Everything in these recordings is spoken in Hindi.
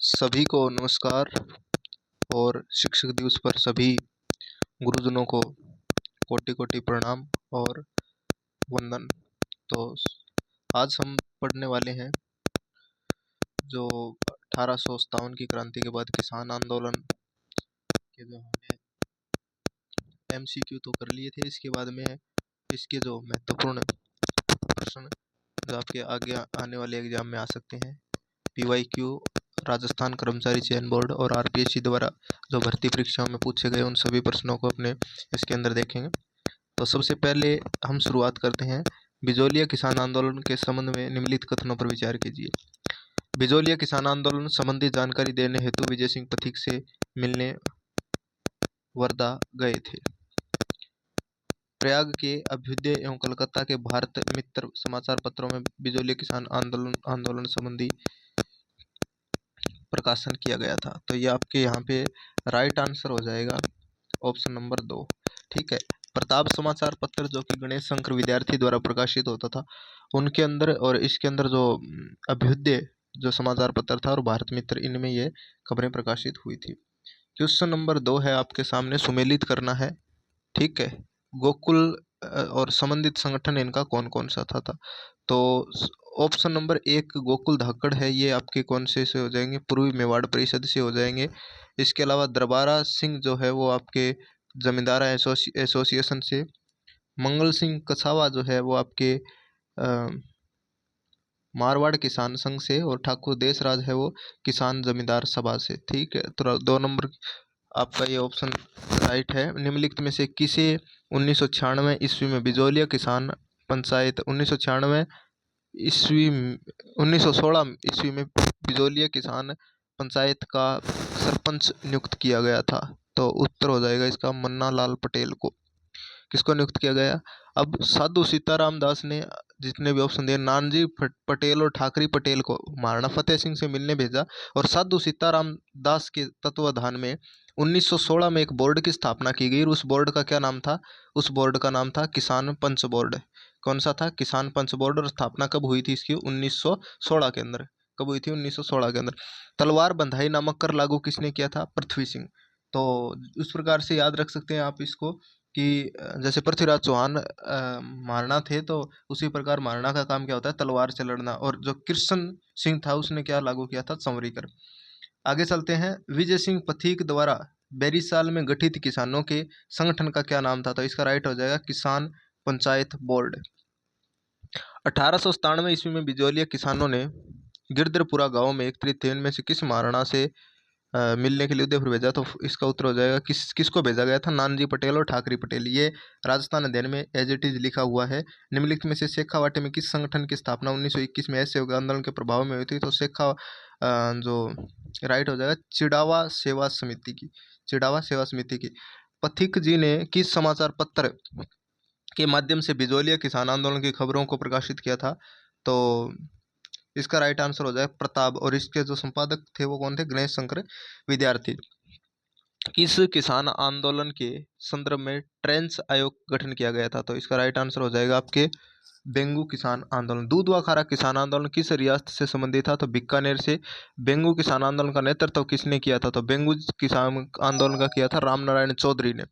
सभी को नमस्कार और शिक्षक दिवस पर सभी गुरुजनों को कोटि कोटि प्रणाम और वंदन। तो आज हम पढ़ने वाले हैं जो 1857 की क्रांति के बाद किसान आंदोलन के जो हमने एमसीक्यू तो कर लिए थे, इसके बाद में इसके जो महत्वपूर्ण प्रश्न जो आपके आगे आने वाले एग्जाम में आ सकते हैं, पीवाईक्यू, राजस्थान कर्मचारी चयन बोर्ड और आरपीएससी द्वारा जो भर्ती परीक्षाओं में पूछे गए उन सभी प्रश्नों को अपने इसके अंदर देखेंगे। तो सबसे पहले हम शुरुआत करते हैं। बिजोलिया किसान आंदोलन के संबंध में निम्नलिखित कथनों पर विचार कीजिए। बिजोलिया किसान आंदोलन संबंधी जानकारी देने हेतु विजय सिंह पथिक से मिलने वर्धा गए थे। प्रयाग के अभ्युदय एवं कलकत्ता के भारत मित्र समाचार पत्रों में बिजोलिया किसान आंदोलन संबंधी प्रकाशन किया गया था। तो ये आपके यहाँ पे राइट आंसर हो जाएगा ऑप्शन नंबर 2। ठीक है। प्रताप समाचार पत्र जो कि गणेश शंकर विद्यार्थी द्वारा प्रकाशित होता था, उनके अंदर और इसके अंदर जो अभ्युदय जो समाचार पत्र था और भारत मित्र, इनमें ये खबरें प्रकाशित हुई थी। क्वेश्चन नंबर 2 है आपके सामने, सुमेलित करना है। ठीक है। गोकुल और संबंधित संगठन इनका कौन कौन सा था। तो ऑप्शन नंबर 1 गोकुल धाकड़ है, ये आपके कौन से हो जाएंगे, पूर्वी मेवाड़ परिषद से हो जाएंगे। इसके अलावा दरबारा सिंह जो है वो आपके जमींदार एसोसिएशन से, मंगल सिंह कछावा जो है वो आपके मारवाड़ किसान संघ से, और ठाकुर देशराज है वो किसान जमींदार सभा से। ठीक है। तो 2 नंबर आपका ये ऑप्शन राइट है। निम्नलिखित में से किसे 1996 ईस्वी में बिजोलिया किसान पंचायत 1996 ईस्वी 1916 ईस्वी में बिजोलिया किसान पंचायत का सरपंच नियुक्त किया गया था। तो उत्तर हो जाएगा इसका मन्ना लाल पटेल को। किसको नियुक्त किया गया। अब साधु सीताराम दास ने जितने भी ऑप्शन दिए, नानजी पटेल और ठाकरी पटेल को महाराणा फतेह सिंह से मिलने भेजा, और साधु सीताराम दास के तत्वाधान में 1916 में एक बोर्ड की स्थापना की गई। उस बोर्ड का क्या नाम था। उस बोर्ड का नाम था किसान पंच बोर्ड। कौन सा था, किसान पंच बोर्ड। और स्थापना कब हुई थी इसकी, 1916 के अंदर। कब हुई थी, 1916 के अंदर। तलवार बंधाई नामक कर लागू किसने किया था, पृथ्वी सिंह। तो उस प्रकार से याद रख सकते हैं आप इसको कि जैसे पृथ्वीराज चौहान महाराणा थे, तो उसी प्रकार महाराणा का काम क्या होता है, तलवार से लड़ना। और जो कृष्ण सिंह था उसने क्या लागू किया था, संवरी कर। आगे चलते हैं। विजय सिंह पथिक द्वारा बैरिसाल में गठित किसानों के संगठन का क्या नाम था। तो इसका राइट हो जाएगा किसान पंचायत बोर्ड। 1897 ईस्वी में बिजोलिया किसानों ने गिरधरपुरा गांव में एक तृतीय में से किस महाराणा से मिलने के लिए उदयपुर भेजा। तो इसका उत्तर हो जाएगा किसको भेजा गया था, नानजी पटेल और ठाकरी पटेल। ये राजस्थान अध्ययन में एज इट इज लिखा हुआ है। निम्नलिखित में से शेखावाटी में किस संगठन की स्थापना 1921 में असहयोग आंदोलन के प्रभाव में हुई थी। तो शेखा जो राइट हो जाएगा चिड़ावा सेवा समिति की, चिड़ावा सेवा समिति की। पथिक जी ने किस समाचार पत्र के माध्यम से बिजोलिया किसान आंदोलन की खबरों को प्रकाशित किया था। तो इसका राइट आंसर हो जाए प्रताप, और इसके जो संपादक थे वो कौन थे, गणेश शंकर विद्यार्थी। किस किसान आंदोलन के संदर्भ में ट्रेंच आयोग गठन किया गया था। तो इसका राइट आंसर हो जाएगा आपके बेंगू किसान आंदोलन। दूध व खारा किसान आंदोलन किस रियासत से संबंधित था। तो बीकानेर से। बेंगू किसान आंदोलन का नेतृत्व किसने किया था। तो बेंगू किसान आंदोलन का किया था रामनारायण चौधरी ने।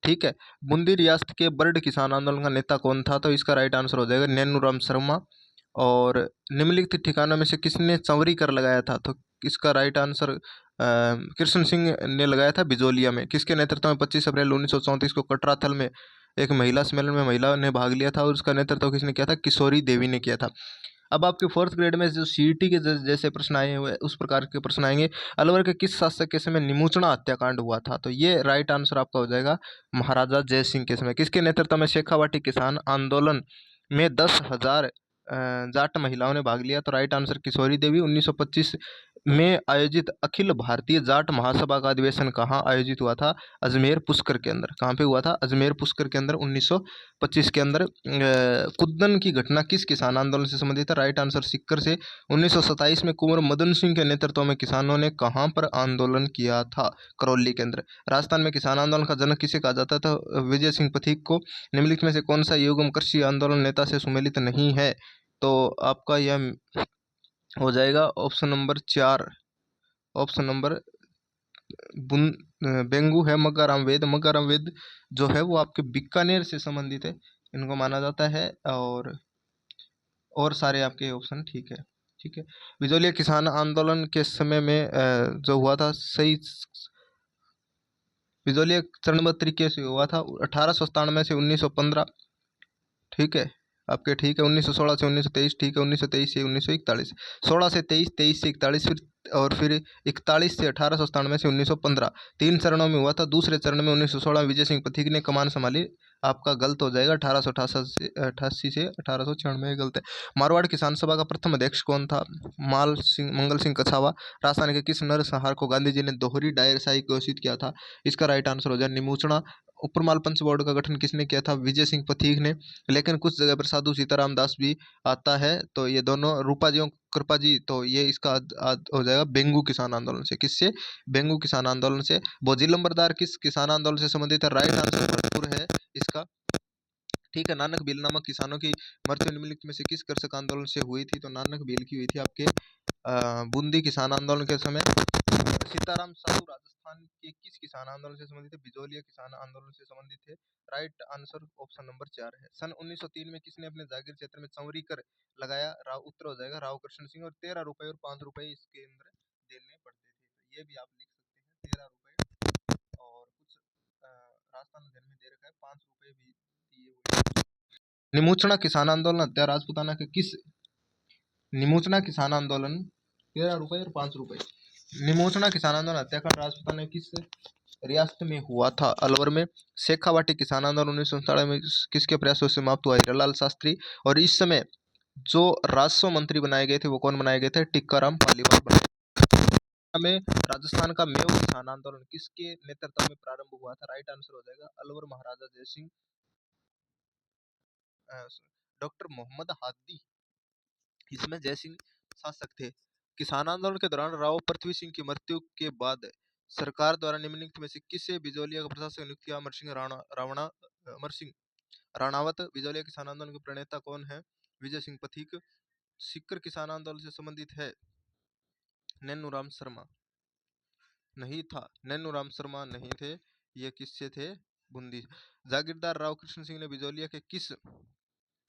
ठीक है। बूंदी रियासत के बर्ड किसान आंदोलन का नेता कौन था। तो इसका राइट आंसर हो जाएगा नैनूराम शर्मा। और निम्नलिखित ठिकानों में से किसने चंवरी कर लगाया था। तो इसका राइट आंसर कृष्ण सिंह ने लगाया था बिजोलिया में। किसके नेतृत्व में 25 अप्रैल 1934 को कटराथल में एक महिला सम्मेलन में महिला ने भाग लिया था, और उसका नेतृत्व किसने किया था, किशोरी देवी ने किया था। अब आपके 4th ग्रेड में जो सीईटी के जैसे प्रश्न आए हुए उस प्रकार के प्रश्न आएंगे। अलवर के किस शासक के समय निमोचना हत्याकांड हुआ था। तो ये राइट आंसर आपका हो जाएगा महाराजा जय सिंह के समय। किसके नेतृत्व में शेखावाटी किसान आंदोलन में 10,000 जाट महिलाओं ने भाग लिया। तो राइट आंसर किशोरी देवी। 1925 में आयोजित अखिल भारतीय जाट महासभा का अधिवेशन कहाँ आयोजित हुआ था, अजमेर पुष्कर के अंदर। कहाँ पे हुआ था, अजमेर पुष्कर के अंदर 1925 के अंदर। कुद्दन की घटना किस किसान आंदोलन से संबंधित है। राइट आंसर सिक्कर से। 1927 में कुंवर मदन सिंह के नेतृत्व में किसानों ने कहाँ पर आंदोलन किया था, करौली के अंदर। राजस्थान में किसान आंदोलन का जनक किसे कहा जाता था, विजय सिंह पथिक को। निम्नलिखित में से कौन सा युग्म कृषि आंदोलन नेता से सुमेलित नहीं है। तो आपका यह हो जाएगा ऑप्शन नंबर 4, ऑप्शन नंबर बेंगू है। मग्गाराम वेद जो है वो आपके बीकानेर से संबंधित है, इनको माना जाता है। और सारे आपके ऑप्शन ठीक है। ठीक है, बिजोलिया किसान आंदोलन के समय में जो हुआ था सही, बिजोलिया चरणबद्ध तरीके से हुआ था 1897 से 1915। ठीक है आपके, ठीक है 1916 से 1923, ठीक है 1923 से 1941, 16 से 23, 23 से 41, फिर 41 से 1897 से 1915, 3 चरणों में हुआ था। दूसरे चरण में 1916 विजय सिंह पथिक ने कमान संभाली। आपका गलत हो जाएगा, 1888 से 1896 गलत है। मारवाड़ किसान सभा का प्रथम अध्यक्ष कौन था? मंगल सिंह कछावा। राजस्थान के किस नरसंहार को गांधी जी ने दोहरी डायरशाही घोषित किया था? इसका राइट आंसर हो जाए निमूचना। उपरमाल पंच बोर्ड का गठन किसने किया था? विजय सिंह पथिक ने। लेकिन कुछ जगह पर साधु सीताराम दास भी आता है, तो ये दोनों रूपा जी और कृपा जी, तो ये इसका हो जाएगा बेंगू किसान आंदोलन से। किससे? बेंगू किसान आंदोलन से। बोझी लंबरदार किस किसान आंदोलन से संबंधित है? राइट आंसर भरतपुर है इसका। ठीक है, नानक भील नामक किसानों की मृत्यु निम्नलिखित में से किस कृषक आंदोलन से हुई थी? तो नानक भील की हुई थी आपके बूंदी किसान आंदोलन के समय। सीताराम साहू राजस्थान के किस किसान आंदोलन से संबंधित है? बिजोलिया किसान आंदोलन से संबंधित है। राइट आंसर ऑप्शन नंबर 4 है। सन 1903 में किसने अपने जागीर क्षेत्र में चौरी कर लगाया? उत्तर हो जाएगा राव कृष्ण सिंह। और 13 रुपए और 5 रुपए इसके अंदर देने पड़ते थे, तो ये भी आप लिख सकते हैं 13 रुपए। और कुछ राजस्थान अध्ययन में दे रखा है 5 रुपए भी दिए हुए। निमोचना किसान आंदोलन हत्या राजपूताना के किस? निमोचना किसान आंदोलन 13 रुपए और 5 रुपए। निमोचना किसान आंदोलन हत्याकांड राजपूताना किस रियासत में हुआ था? अलवर में। शेखावाटी किसान आंदोलन 1947 में किसके प्रयासों से समाप्त हुआ? हीरालाल शास्त्री। और इस समय जो राजस्व मंत्री बनाए गए थे वो कौन बनाए गए थे? टिक्काराम पालीवाल बनाए। में राजस्थान का मेव किसान आंदोलन किसके नेतृत्व में प्रारंभ हुआ था? राइट आंसर हो जाएगा अलवर महाराजा जयसिंह, डॉक्टर मोहम्मद हादी इसमें जयसिंह शासक थे। किसान आंदोलन के दौरान राव पृथ्वी सिंह की मृत्यु के बाद सरकार द्वारा निम्नलिखित में से किसे बिजोलिया का प्रशासक नियुक्त किया? अमर सिंह राणावत। बिजोलिया किसान आंदोलन के प्रणेता कौन है? विजय सिंह पथिक। सीकर किसान आंदोलन से संबंधित है नैनूराम शर्मा, नहीं था। नैनूराम शर्मा नहीं थे, ये किससे थे? बूंदी। जागीरदार राव कृष्ण सिंह ने बिजोलिया के किस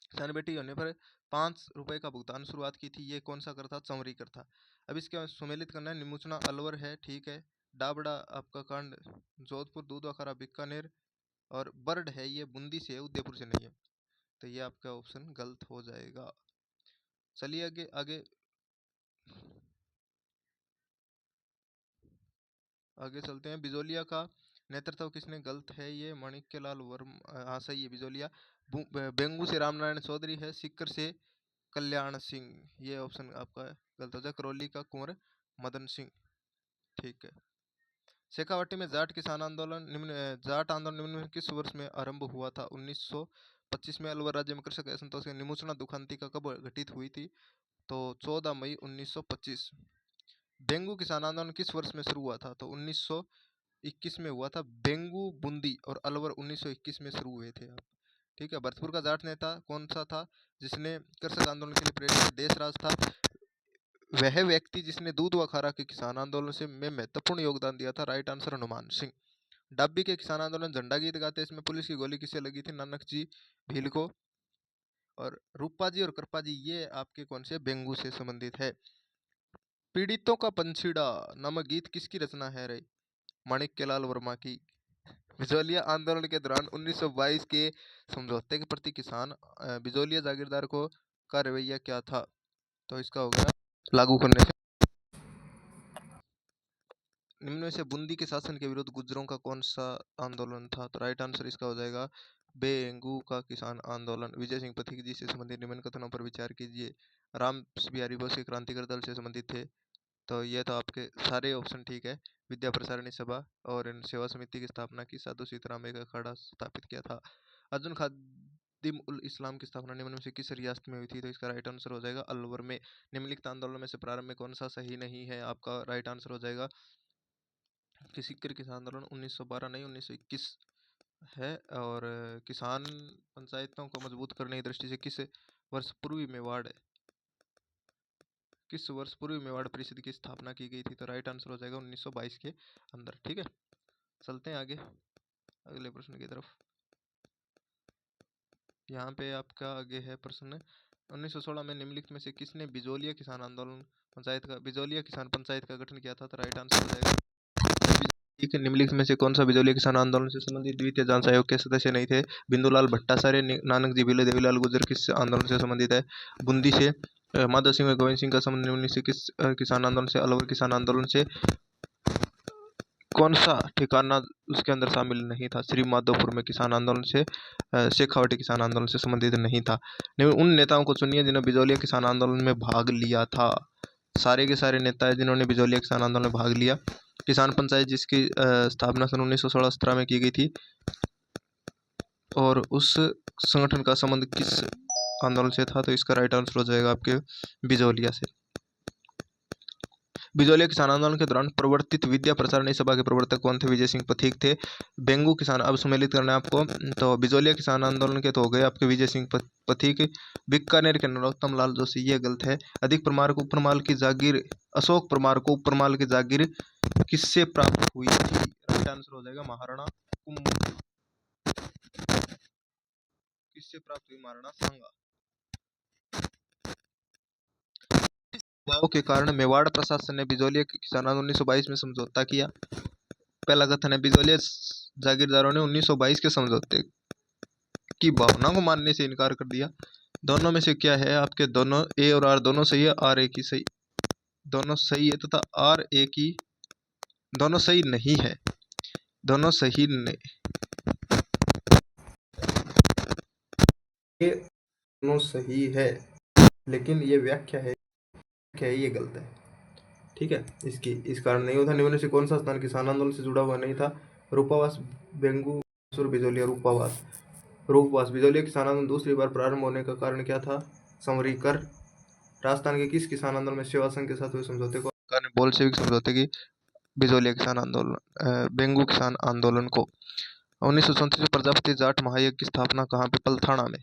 सन बेटी होने पर 5 रुपए का भुगतान शुरुआत की थी? ये कौन सा कर था? चौरी कर था। अब इसके बाद सुमेलित करना है। निमुचना अलवर है, ठीक है। डाबड़ा आपका कांड जोधपुर, दूधवाखारा बीकानेर, और बर्ड है ये बूंदी से है, उदयपुर से नहीं है, तो ये आपका ऑप्शन गलत हो जाएगा। चलिए आगे आगे आगे चलते हैं। बिजोलिया का नेतृत्व किसने? गलत है ये, माणिक्य लाल वर्मा। हाँ सही है, बिजोलिया। बेंगू से रामनारायण चौधरी है। सीकर से कल्याण सिंह, ये ऑप्शन आपका गलत हो जाए। करौली का कुंवर मदन सिंह, ठीक है। शेखावाटी में जाट आंदोलन निम्न में किस वर्ष में आरंभ हुआ था? 1925 में। अलवर राज्य में कृषक असंतोष की निमोचना दुखांति का कब घटित हुई थी? तो 14 मई 1925। बेंगू किसान आंदोलन किस वर्ष में शुरू हुआ था? तो 1921 में हुआ था। बेंगू, बूंदी और अलवर 1921 में शुरू हुए थे आप, ठीक है। भरतपुर का जाट नेता कौन सा था जिसने कृषक आंदोलन के लिए प्रेरित? देशराज था। वह व्यक्ति जिसने दूध व खारा के किसान आंदोलन से में महत्वपूर्ण योगदान दिया था? Right answer Hanuman Singh. डाब्बी के किसान आंदोलन झंडा गीत गाते इसमें पुलिस की गोली किसे लगी थी? नानक जी भील को। और रूपा जी और कृपा जी ये आपके कौन से? बेंगू से संबंधित है। पीड़ितों का पंछीड़ा नामक गीत किसकी रचना है रे? माणिक्यलाल वर्मा की। बिजोलिया आंदोलन के दौरान 1922 के समझौते के प्रति किसान बिजोलिया जागीरदार को का रवैया क्या था? तो इसका हो गया लागू करने से। निम्न में से बूंदी के शासन के विरुद्ध गुर्जरों का कौन सा आंदोलन था? तो राइट आंसर इसका हो जाएगा बेंगू का किसान आंदोलन। विजय सिंह पथिक जी से संबंधित निम्न कथनों पर विचार कीजिए। राम बिहारी बोस के क्रांतिकारी दल से संबंधित थे, तो ये तो आपके सारे ऑप्शन ठीक है। विद्या प्रसारणी सभा और इन सेवा समिति की स्थापना की। साधु सीताराम एक अखाड़ा स्थापित किया था। अर्जुन खादिम उल इस्लाम की स्थापना निम्न में से किस रियासत में हुई थी? तो इसका राइट आंसर हो जाएगा अलवर में। निम्नलिखित आंदोलन में से प्रारंभ में कौन सा सही नहीं है? आपका राइट आंसर हो जाएगा कि सीकर किसान आंदोलन 1912 नहीं 1921 है। और किसान पंचायतों को मजबूत करने की दृष्टि से किस वर्ष पूर्वी मेवाड़ किस वर्ष पूर्वी मेवाड़ परिषद की स्थापना की गई थी? तो राइट आंसर हो जाएगा 1922 के अंदर। ठीक है, चलते हैं आगे अगले प्रश्न की तरफ। यहाँ पे आपका आगे है प्रश्न, 1916 में निम्नलिखित में से किसने बिजोलिया किसान आंदोलन बिजोलिया किसान पंचायत का गठन किया था? तो राइट आंसर हो जाएगा ठीक है। निम्नलिखित में से कौन सा बिजोलिया किसान आंदोलन से संबंधित द्वितीय जांच आयोग के सदस्य नहीं थे? बिंदुलाल भट्टाचार्य, नानक जी भिले, देवीलाल गुर्जर किस आंदोलन से संबंधित है? बूंदी से। माधव सिंह और गोविंद सिंह का संबंध निम्न से किस किसान आंदोलन से? अलवर किसान आंदोलन से। कौन सा ठिकाना उसके अंदर शामिल नहीं था? श्री माधोपुर में किसान आंदोलन से शेखावटी किसान आंदोलन से संबंधित नहीं था। उन नेताओं को चुनिए जिन्होंने बिजोलिया किसान आंदोलन में भाग लिया था। सारे के सारे नेता हैं जिन्होंने बिजोलिया किसान आंदोलन में भाग लिया। किसान पंचायत जिसकी स्थापना सन 1916-17 में की गई थी, और उस संगठन का संबंध किस आंदोलन से था? तो इसका राइट आंसर हो जाएगा आपके बिजोलिया से। बिजोलिया किसान आंदोलन के दौरान प्रवर्तित विद्या प्रसारणी सभा के प्रवर्तक कौन थे? विजय सिंह पथिक थे। बेंगू किसान, अब सम्मिलित करना है आपको, तो बिजोलिया किसान आंदोलन के तो हो गए आपके विजय सिंह पथिक। बीकानेर के नरोत्तम लाल जोशी, ये गलत है। अधिक परमार को उपरमाल की जागीर, अशोक परमार को उपरमाल की जागीर किससे प्राप्त हुई थी? राइट आंसर हो जाएगा महाराणा कुंभ। किससे प्राप्त हुई? महाराणा सांगा। के कारण मेवाड़ प्रशासन ने बिजोलिया के किसानों 1922 में समझौता किया। पहला कथन है, बिजोलिया जागीरदारों ने 1922 के समझौते की भावना को मानने से इनकार कर दिया। दोनों में से क्या है आपके? दोनों ए और आर दोनों सही है, आर ए की सही, दोनों सही है तथा आर ए की दोनों सही नहीं है। दोनों सही नहीं, ये दोनों सही है, लेकिन ये व्याख्या है ये गलत है। ठीक है, इस कारण नहीं होता। निम्न से कौन सा स्थान किसान आंदोलन से जुड़ा हुआ नहीं था? रूपावास, बेंगू, बिजोलिया। रूपवास। बिजोलिया किसान आंदोलन दूसरी बार प्रारंभ होने का कारण क्या था? संवरीकर। राजस्थान के किस किसान आंदोलन में सेवा संघ के साथ हुए समझौते को बोल्शेविक समझौते की? बिजोलिया किसान आंदोलन, बेंगू किसान आंदोलन को। 1937 में प्रजापति जाट महायज्ञ की स्थापना कहाँ पे? पलथाना में।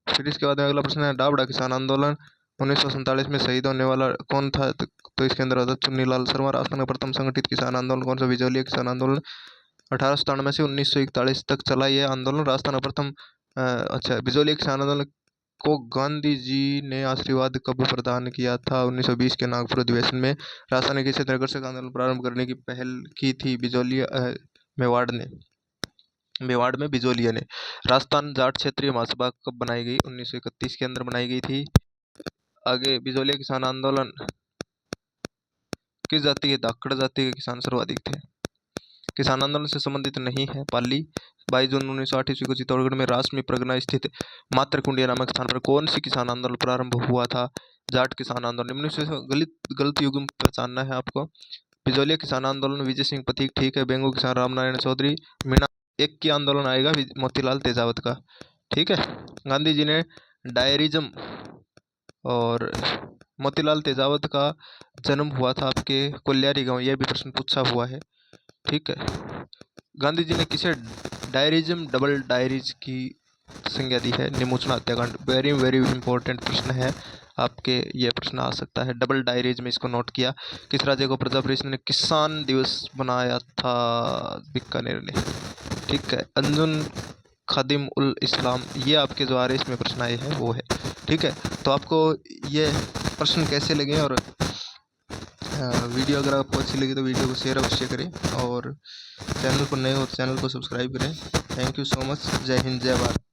फिर इसके बाद अगला प्रश्न है, डाबड़ा किसान आंदोलन 1947 में शहीद होने वाला कौन था? तो इसके अंदर होता चुन्नीलाल शर्मा। राजस्थान का प्रथम संगठित किसान आंदोलन कौन सा? बिजोलिया किसान आंदोलन। 1897 से 1941 तक चला यह आंदोलन। राजस्थान का प्रथम बिजोलिया किसान आंदोलन को गांधी जी ने आशीर्वाद कब प्रदान किया था? 1920 के नागपुर अधिवेशन में। राजस्थान के क्षेत्र कृषक आंदोलन प्रारंभ करने की पहल की थी बिजोलिया मेवाड़ में बिजोलिया ने। राजस्थान जाट क्षेत्रीय महासभा कब बनाई गई? 1931 के अंदर बनाई गई थी। आगे, बिजोलिया किसान आंदोलन किस जाति के? धाकड़ जाति के किसान सर्वाधिक थे। किसान आंदोलन से संबंधित नहीं है पाली। 22 जून 1908 ईस्वी को चित्तौड़गढ़ में रासमी प्रगना स्थित मातृकुंडिया नामक स्थान पर कौन सी किसान आंदोलन प्रारंभ हुआ था? जाट किसान आंदोलन। निम्न से गलत युग्म पहचानना है आपको। बिजोलिया किसान आंदोलन विजय सिंह पथिक ठीक है। बेंगू किसान रामनारायण चौधरी। मीणा एक की आंदोलन आएगा मोतीलाल तेजावत का। ठीक है, गांधी जी ने डायरिज्म, और मोतीलाल तेजावत का जन्म हुआ था आपके कोल्यारी गांव, यह भी प्रश्न पूछा हुआ है। ठीक है, गांधी जी ने किसे डायरिज्म, डबल डायरीज की संज्ञा दी है? निमोचना हत्याकांड। वेरी वेरी इंपॉर्टेंट प्रश्न है आपके, यह प्रश्न आ सकता है। डबल डायरीज में इसको नोट किया। किस राज्य को पंजाब परिषद ने किसान दिवस बनाया था? बीकानेर ने। ठीक है, अंजुन खादिम उल इस्लाम, ये आपके जो RS में प्रश्न आए हैं वो है। ठीक है, तो आपको ये प्रश्न कैसे लगे? और वीडियो अगर आपको अच्छी लगी तो वीडियो को शेयर अवश्य करें, और चैनल पर नए हो तो चैनल को सब्सक्राइब करें। Thank you so much. जय हिंद, जय भारत।